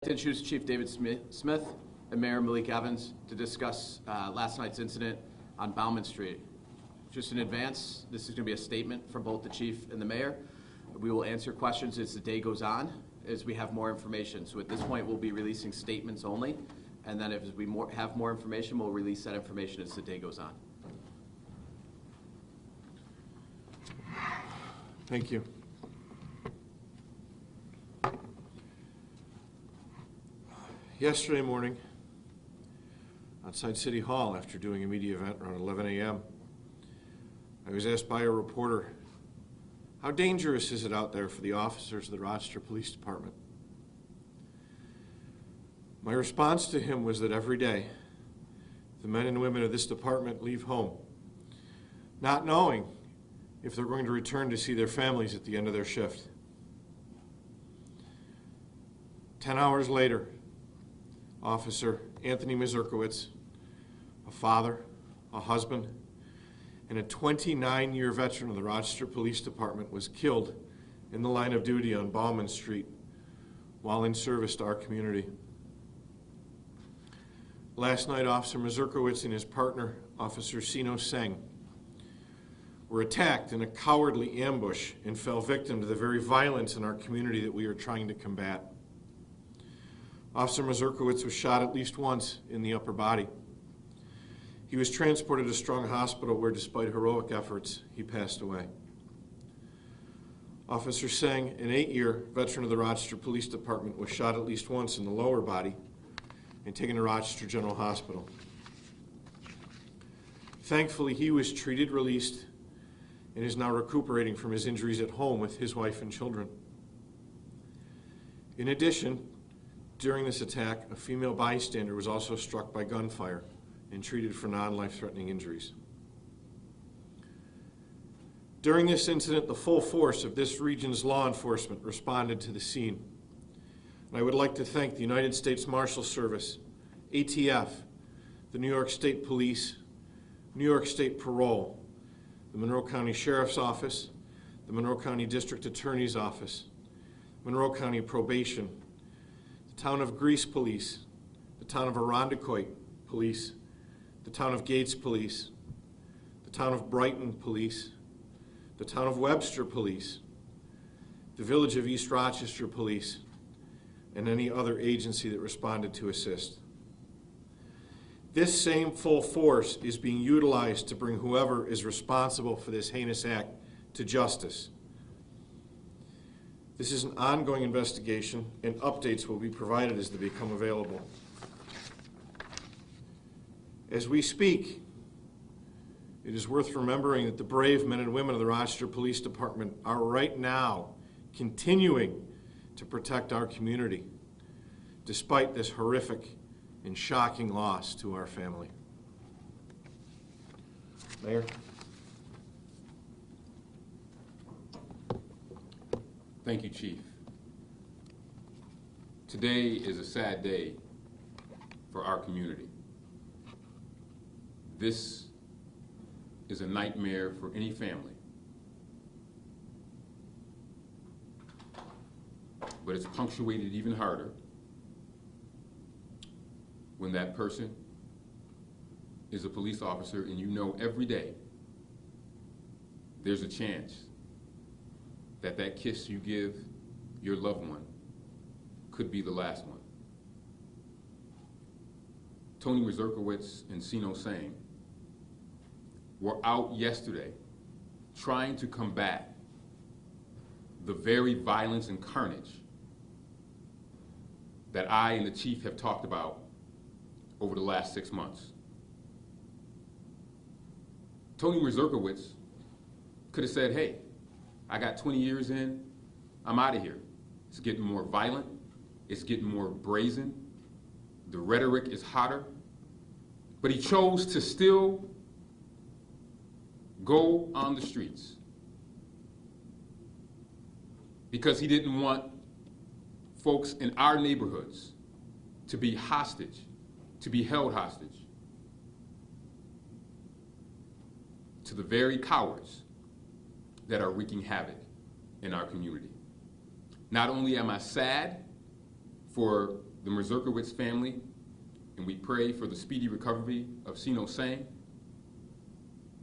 To introduce Chief David Smith and Mayor Malik Evans to discuss last night's incident on Bauman Street. Just in advance, this is going to be a statement from both the Chief and the Mayor. We will answer questions as the day goes on, as we have more information. So at this point, we'll be releasing statements only, and then if we have more information, we'll release that information as the day goes on. Thank you. Yesterday morning, outside City Hall, after doing a media event around 11 a.m., I was asked by a reporter, how dangerous is it out there for the officers of the Rochester Police Department? My response to him was that every day, the men and women of this department leave home, not knowing if they're going to return to see their families at the end of their shift. 10 hours later, Officer Anthony Mazurkowitz, a father, a husband, and a 29-year veteran of the Rochester Police Department, was killed in the line of duty on Bauman Street while in service to our community. Last night, Officer Mazurkowitz and his partner, Officer St, were attacked in a cowardly ambush and fell victim to the very violence in our community that we are trying to combat. Officer Mazurkowitz was shot at least once in the upper body. He was transported to Strong Hospital where, despite heroic efforts, he passed away. Officer Singh, an 8-year veteran of the Rochester Police Department, was shot at least once in the lower body and taken to Rochester General Hospital. Thankfully, he was treated, released, and is now recuperating from his injuries at home with his wife and children. In addition, during this attack, a female bystander was also struck by gunfire and treated for non-life-threatening injuries. During this incident, the full force of this region's law enforcement responded to the scene. And I would like to thank the United States Marshal Service, ATF, the New York State Police, New York State Parole, the Monroe County Sheriff's Office, the Monroe County District Attorney's Office, Monroe County Probation, the Town of Greece Police, the Town of Irondequoit Police, the Town of Gates Police, the Town of Brighton Police, the Town of Webster Police, the Village of East Rochester Police, and any other agency that responded to assist. This same full force is being utilized to bring whoever is responsible for this heinous act to justice. This is an ongoing investigation, and updates will be provided as they become available. As we speak, it is worth remembering that the brave men and women of the Rochester Police Department are right now continuing to protect our community, despite this horrific and shocking loss to our family. Mayor. Thank you, Chief. Today is a sad day for our community. This is a nightmare for any family. But it's punctuated even harder when that person is a police officer and you know every day there's a chance that that kiss you give your loved one could be the last one. Tony Mazurkowitz and St were out yesterday trying to combat the very violence and carnage that I and the Chief have talked about over the last 6 months. Tony Mazurkowitz could have said, hey, I got 20 years in, I'm out of here. It's getting more violent, it's getting more brazen, the rhetoric is hotter, but he chose to still go on the streets because he didn't want folks in our neighborhoods to be hostage, to be held hostage to the very cowards that are wreaking havoc in our community. Not only am I sad for the Mazurkowitz family, and we pray for the speedy recovery of Sino St,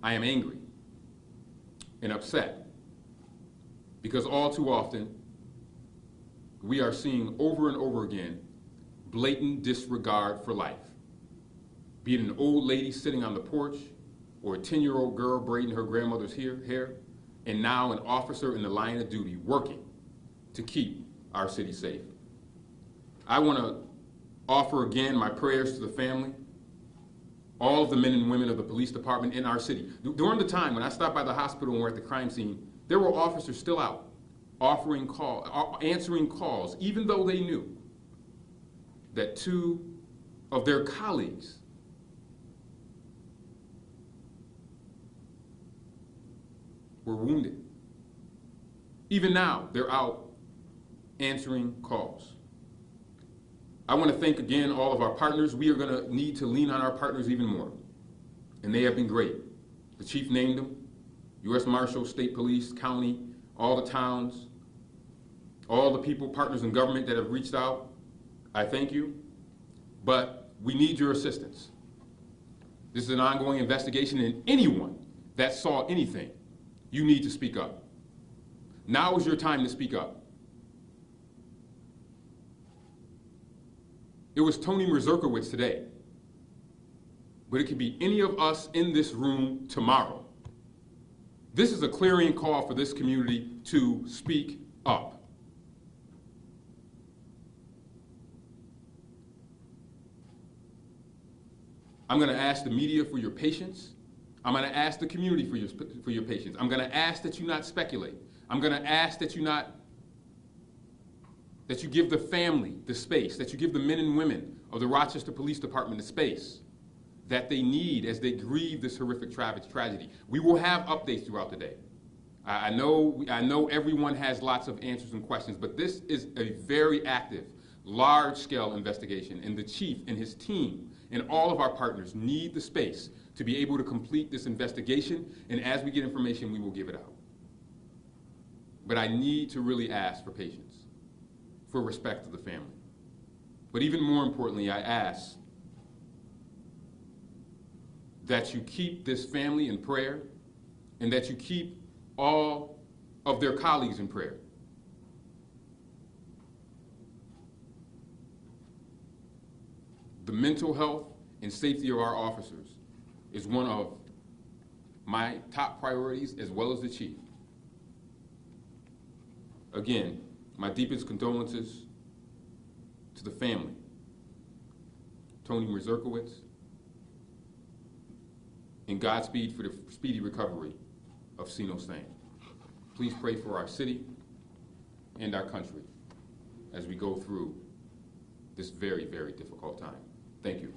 I am angry and upset because all too often we are seeing over and over again blatant disregard for life. Be it an old lady sitting on the porch or a 10-year-old girl braiding her grandmother's hair, and now an officer in the line of duty working to keep our city safe. I want to offer again my prayers to the family, all of the men and women of the police department in our city. During the time when I stopped by the hospital and we're at the crime scene, there were officers still out answering calls, even though they knew that 2 of their colleagues were wounded. Even now, they're out answering calls. I want to thank again all of our partners. We are going to need to lean on our partners even more, and they have been great. The chief named them, U.S. Marshal, State Police, County, all the towns, all the people, partners in government that have reached out. I thank you, but we need your assistance. This is an ongoing investigation, and anyone that saw anything, you need to speak up. Now is your time to speak up. It was Tony Mazurkowitz today, but it could be any of us in this room tomorrow. This is a clarion call for this community to speak up. I'm going to ask the media for your patience. I'm going to ask the community for your patience. I'm going to ask that you not speculate. I'm going to ask that you give the family the space, that you give the men and women of the Rochester Police Department the space that they need as they grieve this horrific tragedy. We will have updates throughout the day. I know everyone has lots of answers and questions, but this is a very active, large-scale investigation, and the chief and his team and all of our partners need the space to be able to complete this investigation, and as we get information, we will give it out. But I need to really ask for patience, for respect to the family. But even more importantly, I ask that you keep this family in prayer and that you keep all of their colleagues in prayer. The mental health and safety of our officers is one of my top priorities, as well as the chief. Again, my deepest condolences to the family, Tony Mazurkowitz, and Godspeed for the speedy recovery of Sino St. Please pray for our city and our country as we go through this very, very difficult time. Thank you.